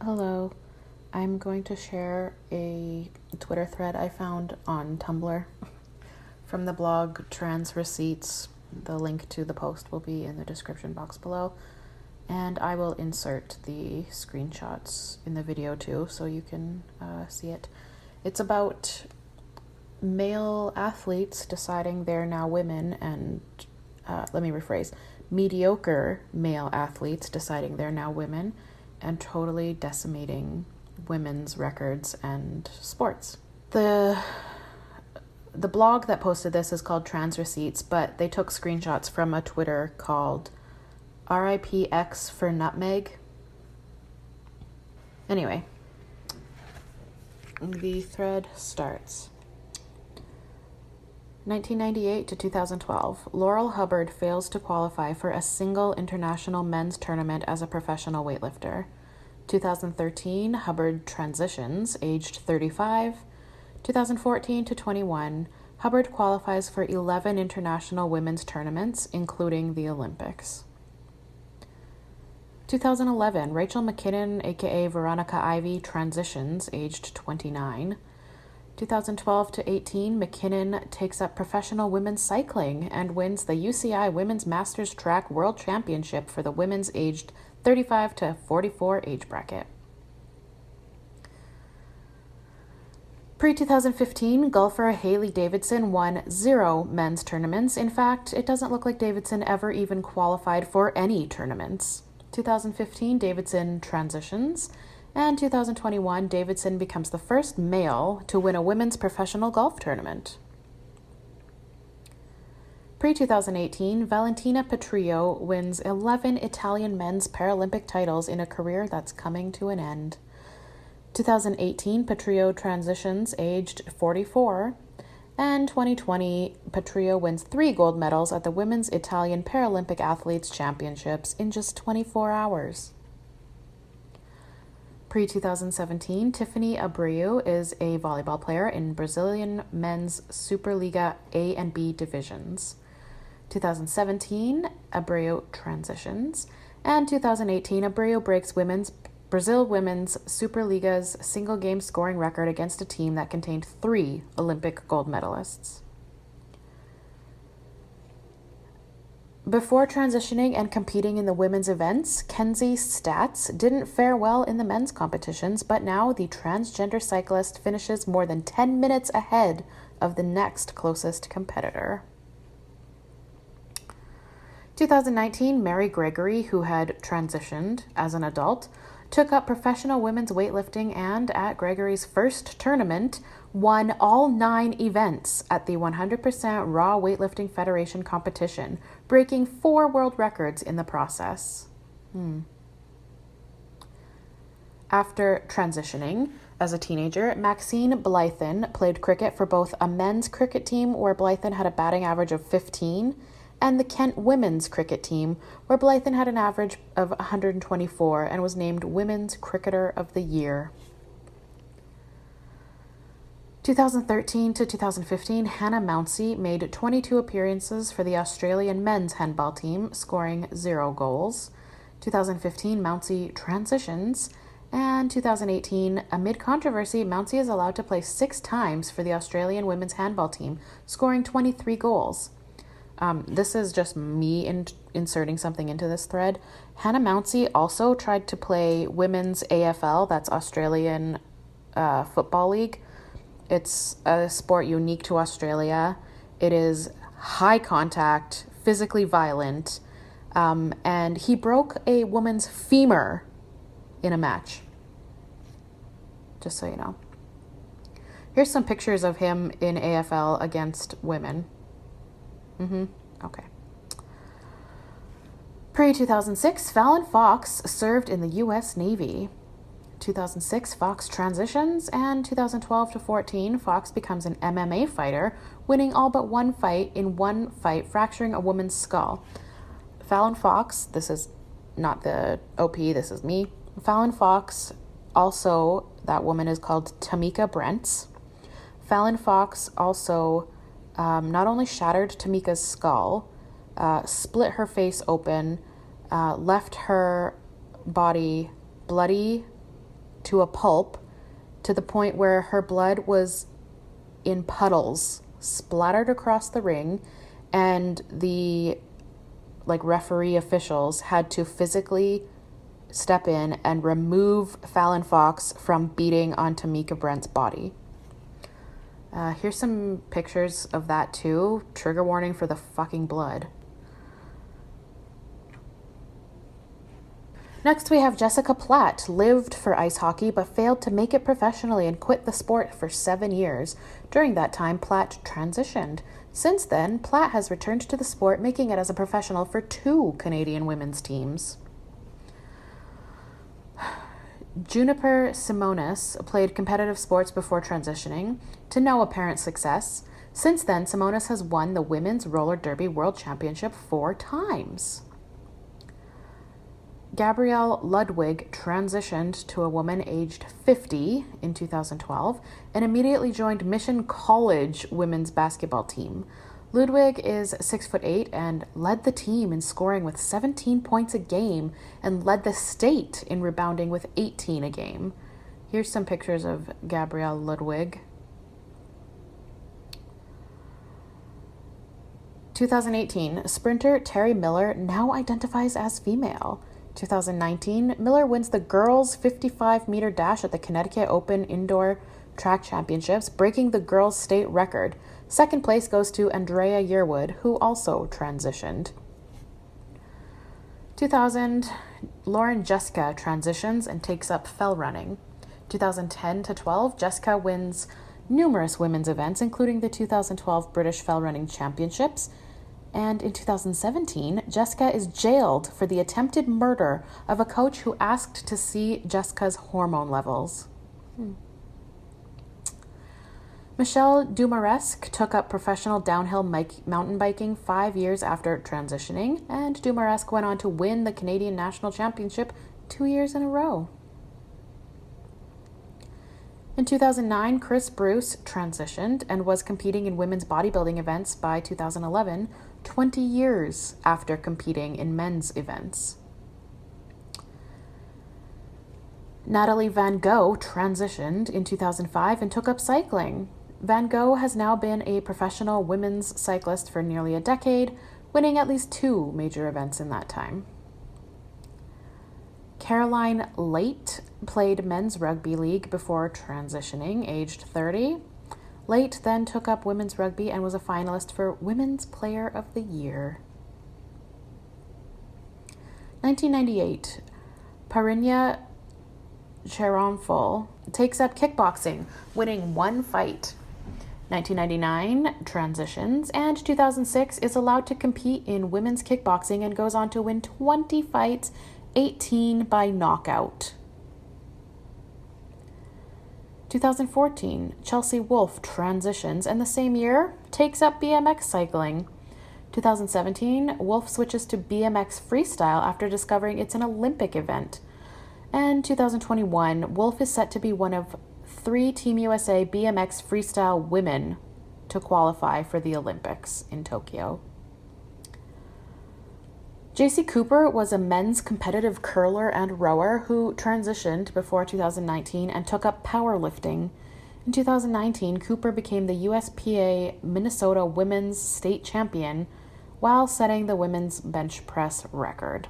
Hello, I'm going to share a Twitter thread I found on Tumblr from the blog Trans Receipts. The link to the post will be in the description box below, and I will insert the screenshots in the video too so you can see it. It's about male athletes deciding they're now women and, let me rephrase, mediocre male athletes deciding they're now women and totally decimating women's records and sports. The blog that posted this is called Trans Receipts, but they took screenshots from a Twitter called RIPX for Nutmeg. Anyway, the thread starts. 1998 to 2012, Laurel Hubbard fails to qualify for a single international men's tournament as a professional weightlifter. 2013, Hubbard transitions, aged 35. 2014 to 21, Hubbard qualifies for 11 international women's tournaments, including the Olympics. 2011, Rachel McKinnon, aka Veronica Ivy, transitions, aged 29. 2012 to 18, McKinnon takes up professional women's cycling and wins the UCI Women's Masters Track World Championship for the women's aged 35 to 44 age bracket. Pre-2015, golfer Hailey Davidson won 0 men's tournaments. In fact, it doesn't look like Davidson ever even qualified for any tournaments. 2015, Davidson transitions. And 2021, Davidson becomes the first male to win a women's professional golf tournament. Pre-2018, Valentina Petrillo wins 11 Italian men's Paralympic titles in a career that's coming to an end. 2018, Petrillo transitions, aged 44. And 2020, Petrillo wins 3 gold medals at the Women's Italian Paralympic Athletes Championships in just 24 hours. Pre-2017, Tiffany Abrillo is a volleyball player in Brazilian men's Superliga A and B divisions. 2017, Abrillo transitions. And 2018, Abrillo breaks Brazil Women's Superliga's single-game scoring record against a team that contained 3 Olympic gold medalists. Before transitioning and competing in the women's events, Kenzie Statz didn't fare well in the men's competitions, but now the transgender cyclist finishes more than 10 minutes ahead of the next closest competitor. 2019, Mary Gregory, who had transitioned as an adult, took up professional women's weightlifting and, at Gregory's first tournament, won all 9 events at the 100% Raw Weightlifting Federation competition, breaking 4 world records in the process. After transitioning as a teenager, Maxine Blythen played cricket for both a men's cricket team where Blythen had a batting average of 15 and the Kent women's cricket team where Blythen had an average of 124 and was named Women's Cricketer of the Year. 2013 to 2015, Hannah Mounsey made 22 appearances for the Australian men's handball team, scoring 0 goals. 2015, Mounsey transitions. And 2018, amid controversy, Mounsey is allowed to play 6 times for the Australian women's handball team, scoring 23 goals. This is just me inserting something into this thread. Hannah Mounsey also tried to play women's AFL, that's Australian Football League. It's a sport unique to Australia. It is high contact, physically violent, and he broke a woman's femur in a match. Just so you know. Here's some pictures of him in AFL against women. Okay. Pre-2006, Fallon Fox served in the U.S. Navy. 2006, Fox transitions, and 2012 to 14, Fox becomes an MMA fighter, winning all but one fight, fracturing a woman's skull. Fallon Fox, this is not the OP, this is me. Fallon Fox, also, that woman is called Tamika Brents. Fallon Fox also not only shattered Tamika's skull, split her face open, left her body bloody to a pulp to the point where her blood was in puddles splattered across the ring, and the referee officials had to physically step in and remove Fallon Fox from beating on Tamika Brent's body. Here's some pictures of that too. Trigger warning for the fucking blood. Next, we have Jessica Platt, lived for ice hockey but failed to make it professionally and quit the sport for 7 years. During that time, Platt transitioned. Since then, Platt has returned to the sport, making it as a professional for 2 Canadian women's teams. Juniper Simonis played competitive sports before transitioning, to no apparent success. Since then, Simonis has won the Women's Roller Derby World Championship 4 times. Gabrielle Ludwig transitioned to a woman aged 50 in 2012 and immediately joined Mission College women's basketball team. Ludwig is 6'8" and led the team in scoring with 17 points a game and led the state in rebounding with 18 a game. Here's some pictures of Gabrielle Ludwig. 2018, sprinter Terry Miller now identifies as female. 2019, Miller wins the girls' 55-meter dash at the Connecticut Open Indoor Track Championships, breaking the girls' state record. Second place goes to Andrea Yearwood, who also transitioned. 2000, Lauren Jessica transitions and takes up fell running. 2010 to 12, Jessica wins numerous women's events, including the 2012 British Fell Running Championships. And in 2017, Jessica is jailed for the attempted murder of a coach who asked to see Jessica's hormone levels. Michelle Dumaresque took up professional downhill mountain biking 5 years after transitioning, and Dumaresque went on to win the Canadian National Championship 2 years in a row. In 2009, Chris Bruce transitioned and was competing in women's bodybuilding events by 2011, 20 years after competing in men's events. Natalie Van Gogh transitioned in 2005 and took up cycling. Van Gogh has now been a professional women's cyclist for nearly a decade, winning at least 2 major events in that time. Caroline Late played men's rugby league before transitioning, aged 30. Late then took up women's rugby and was a finalist for Women's Player of the Year. 1998, Parinya Charonful takes up kickboxing, winning 1 fight. 1999, transitions, and 2006 is allowed to compete in women's kickboxing and goes on to win 20 fights, 18 by knockout. 2014, Chelsea Wolfe transitions and the same year takes up BMX cycling. 2017, Wolfe switches to BMX freestyle after discovering it's an Olympic event. And 2021, Wolfe is set to be one of 3 Team USA BMX freestyle women to qualify for the Olympics in Tokyo. JC Cooper was a men's competitive curler and rower who transitioned before 2019 and took up powerlifting. In 2019, Cooper became the USPA Minnesota Women's State Champion while setting the women's bench press record.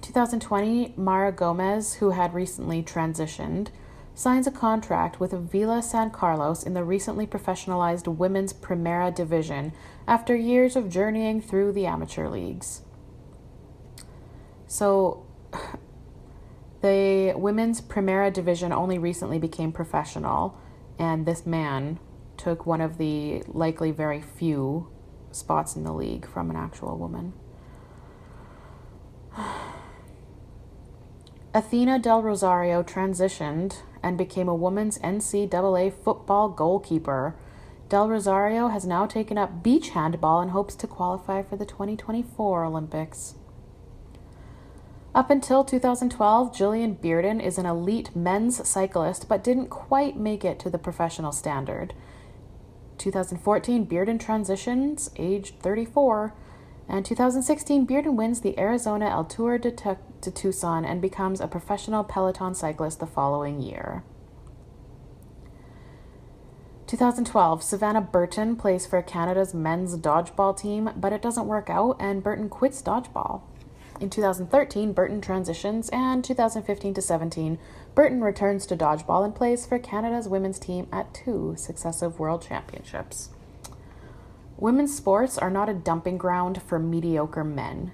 2020, Mara Gomez, who had recently transitioned, signs a contract with Vila San Carlos in the recently professionalized Women's Primera Division after years of journeying through the amateur leagues. So, the Women's Primera Division only recently became professional, and this man took one of the likely very few spots in the league from an actual woman. Athena Del Rosario transitioned and became a women's NCAA football goalkeeper. Del Rosario has now taken up beach handball and hopes to qualify for the 2024 Olympics. Up until 2012, Jillian Bearden is an elite men's cyclist but didn't quite make it to the professional standard. 2014, Bearden transitions, aged 34, And 2016, Bearden wins the Arizona El Tour de Tucson and becomes a professional peloton cyclist the following year. 2012, Savannah Burton plays for Canada's men's dodgeball team, but it doesn't work out and Burton quits dodgeball. In 2013, Burton transitions, and 2015 to 17, Burton returns to dodgeball and plays for Canada's women's team at 2 successive world championships. Women's sports are not a dumping ground for mediocre men.